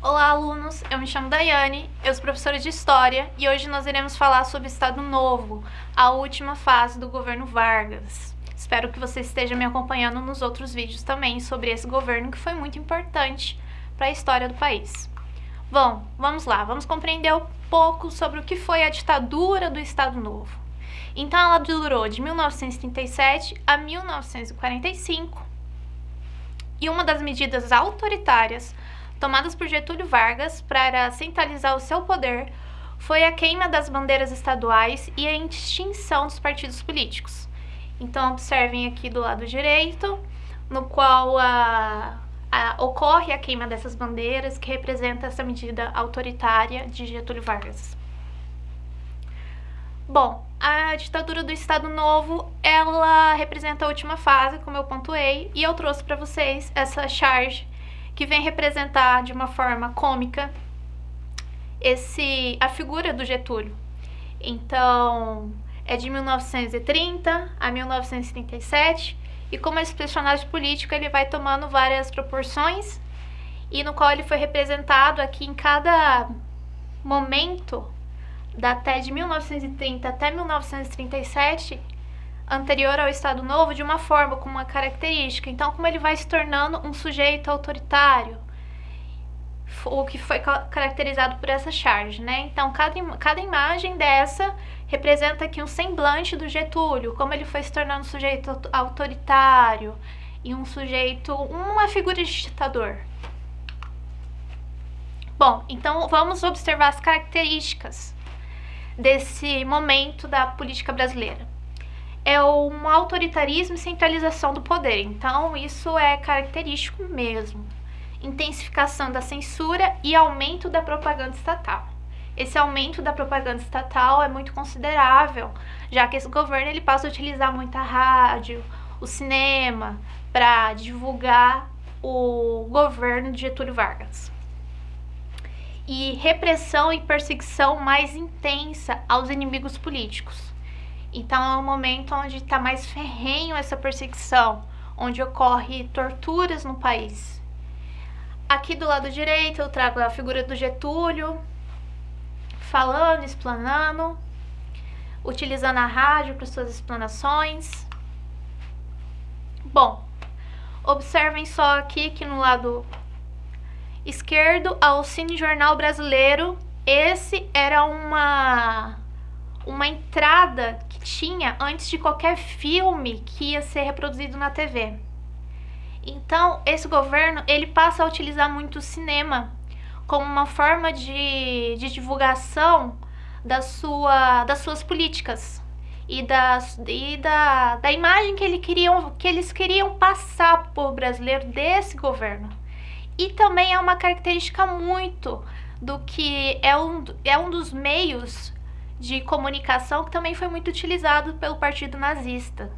Olá, alunos! Eu me chamo Daiane, eu sou professora de História e hoje nós iremos falar sobre o Estado Novo, a última fase do governo Vargas. Espero que você esteja me acompanhando nos outros vídeos também sobre esse governo que foi muito importante para a história do país. Bom, vamos lá, vamos compreender um pouco sobre o que foi a ditadura do Estado Novo. Então, ela durou de 1937 a 1945 e uma das medidas autoritárias tomadas por Getúlio Vargas para centralizar o seu poder foi a queima das bandeiras estaduais e a extinção dos partidos políticos. Então, observem aqui do lado direito, no qual ocorre a queima dessas bandeiras, que representa essa medida autoritária de Getúlio Vargas. Bom, a ditadura do Estado Novo, ela representa a última fase, como eu pontuei, e eu trouxe para vocês essa charge que vem representar de uma forma cômica a figura do Getúlio. Então, é de 1930 a 1937, e como esse personagem político, ele vai tomando várias proporções, e no qual ele foi representado aqui em cada momento, até de 1930 até 1937, anterior ao Estado Novo, de uma forma, com uma característica. Então, como ele vai se tornando um sujeito autoritário, o que foi caracterizado por essa charge, né? Então, cada imagem dessa representa aqui um semblante do Getúlio, como ele foi se tornando um sujeito autoritário e uma figura de ditador. Bom, então vamos observar as características desse momento da política brasileira. É um autoritarismo e centralização do poder, então isso é característico mesmo. Intensificação da censura e aumento da propaganda estatal. Esse aumento da propaganda estatal é muito considerável, já que esse governo ele passa a utilizar muito a rádio, o cinema, para divulgar o governo de Getúlio Vargas. E repressão e perseguição mais intensa aos inimigos políticos. Então é um momento onde está mais ferrenho essa perseguição, onde ocorre torturas no país. Aqui do lado direito eu trago a figura do Getúlio, falando, explanando, utilizando a rádio para suas explanações. Bom, observem só aqui que no lado esquerdo, ao Cine Jornal Brasileiro, esse era uma entrada que tinha antes de qualquer filme que ia ser reproduzido na TV. Então, esse governo, ele passa a utilizar muito o cinema como uma forma de divulgação das suas políticas e da imagem que eles queriam passar para o brasileiro desse governo. E também é uma característica muito do que é um dos meios de comunicação que também foi muito utilizado pelo Partido Nazista.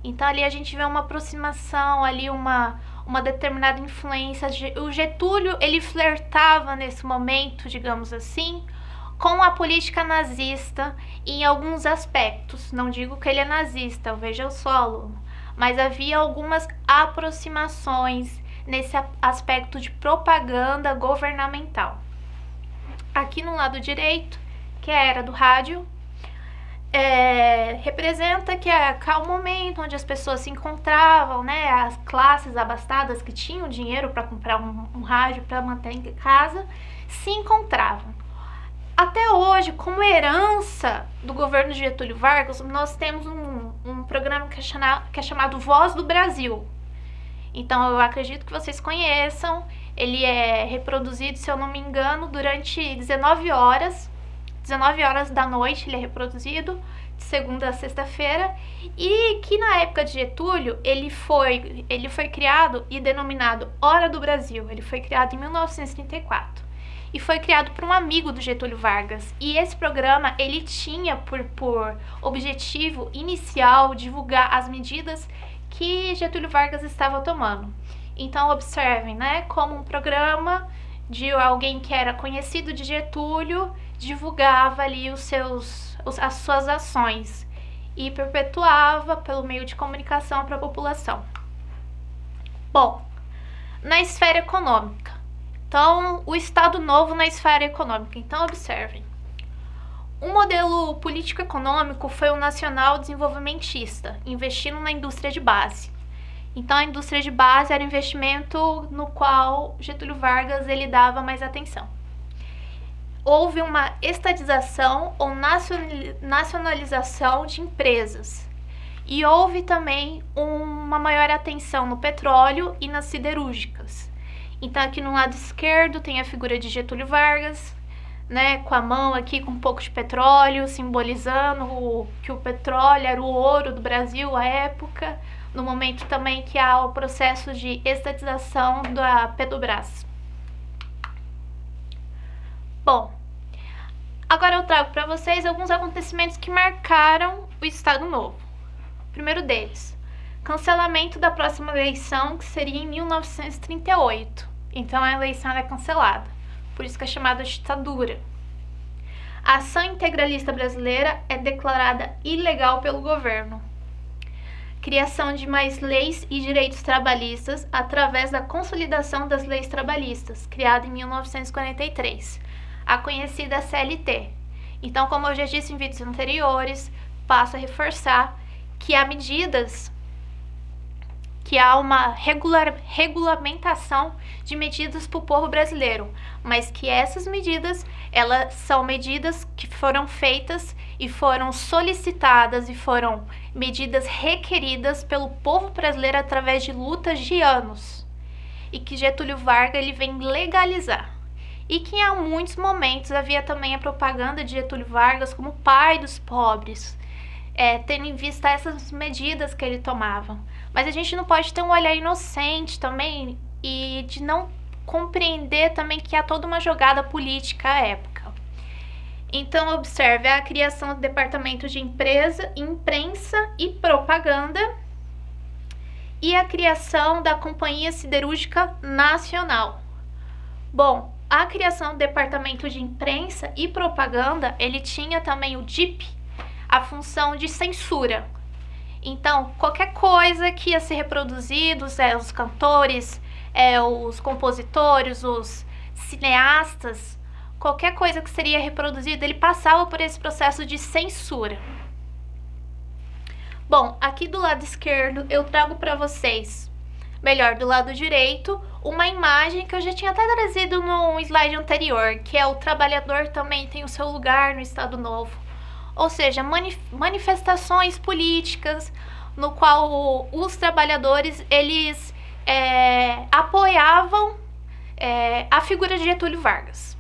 Então ali a gente vê uma aproximação, ali uma determinada influência. O Getúlio, ele flertava nesse momento, digamos assim, com a política nazista em alguns aspectos. Não digo que ele é nazista, veja o solo, mas havia algumas aproximações nesse aspecto de propaganda governamental. Aqui no lado direito, que é a era do rádio, representa que é o momento onde as pessoas se encontravam, né, as classes abastadas que tinham dinheiro para comprar um rádio para manter em casa, se encontravam. Até hoje, como herança do governo de Getúlio Vargas, nós temos um programa que é chamado Voz do Brasil. Então, eu acredito que vocês conheçam. Ele é reproduzido, se eu não me engano, durante 19 horas da noite, ele é reproduzido, de segunda a sexta-feira, e que na época de Getúlio, ele foi criado e denominado Hora do Brasil. Ele foi criado em 1934 e foi criado por um amigo do Getúlio Vargas. E esse programa, ele tinha por objetivo inicial divulgar as medidas que Getúlio Vargas estava tomando. Então, observem, né, como um programa de alguém que era conhecido de Getúlio divulgava ali as suas ações e perpetuava pelo meio de comunicação para a população. Bom, na esfera econômica, Então, o Estado Novo na esfera econômica. Então, observem. O modelo político-econômico foi o nacional desenvolvimentista, investindo na indústria de base. Então, a indústria de base era o investimento no qual Getúlio Vargas ele dava mais atenção. Houve uma estatização ou nacionalização de empresas. E houve também uma maior atenção no petróleo e nas siderúrgicas. Então, aqui no lado esquerdo tem a figura de Getúlio Vargas, né, com a mão aqui com um pouco de petróleo, simbolizando que o petróleo era o ouro do Brasil à época, no momento também que há o processo de estatização da Petrobras. Bom, agora eu trago para vocês alguns acontecimentos que marcaram o Estado Novo. O primeiro deles, cancelamento da próxima eleição, que seria em 1938. Então a eleição é cancelada, por isso que é chamada ditadura. A ação integralista brasileira é declarada ilegal pelo governo. Criação de mais leis e direitos trabalhistas através da consolidação das leis trabalhistas, criada em 1943, a conhecida CLT. Então, como eu já disse em vídeos anteriores, passo a reforçar que há medidas, que há uma regulamentação de medidas para o povo brasileiro, mas que essas medidas, elas são medidas que foram feitas e foram solicitadas e foram medidas requeridas pelo povo brasileiro através de lutas de anos, e que Getúlio Vargas ele vem legalizar. E que em muitos momentos havia também a propaganda de Getúlio Vargas como pai dos pobres, tendo em vista essas medidas que ele tomava. Mas a gente não pode ter um olhar inocente também e de não compreender também que há toda uma jogada política à época. Então, observe a criação do Departamento de Imprensa e Propaganda e a criação da Companhia Siderúrgica Nacional. Bom, a criação do Departamento de Imprensa e Propaganda, ele tinha também o DIP, a função de censura. Então, qualquer coisa que ia ser reproduzido, os cantores, os compositores, os cineastas, qualquer coisa que seria reproduzida, ele passava por esse processo de censura. Bom, aqui do lado esquerdo eu trago para vocês, melhor, do lado direito, uma imagem que eu já tinha até trazido no slide anterior, que é o trabalhador também tem o seu lugar no Estado Novo. Ou seja, manifestações políticas no qual os trabalhadores eles apoiavam a figura de Getúlio Vargas.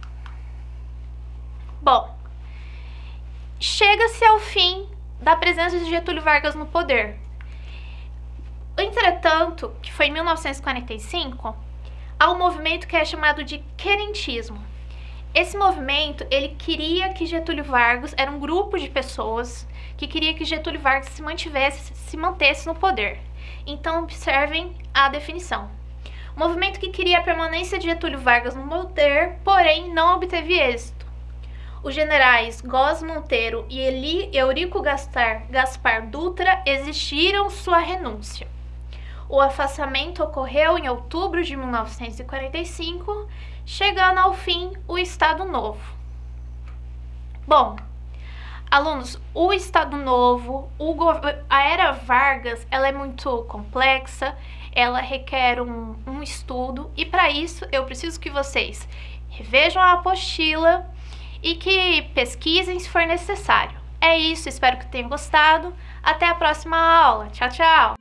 Bom, chega-se ao fim da presença de Getúlio Vargas no poder. Entretanto, que foi em 1945, há um movimento que é chamado de querentismo. Esse movimento, ele queria que Getúlio Vargas, era um grupo de pessoas que queria que Getúlio Vargas se mantesse no poder. Então, observem a definição. O movimento que queria a permanência de Getúlio Vargas no poder, porém não obteve êxito. Os generais Góes Monteiro e Eurico Gaspar Dutra exigiram sua renúncia. O afastamento ocorreu em outubro de 1945, chegando ao fim o Estado Novo. Bom, alunos, o Estado Novo, a Era Vargas, ela é muito complexa, ela requer um estudo, e para isso eu preciso que vocês revejam a apostila e que pesquisem se for necessário. É isso, espero que tenham gostado. Até a próxima aula. Tchau, tchau!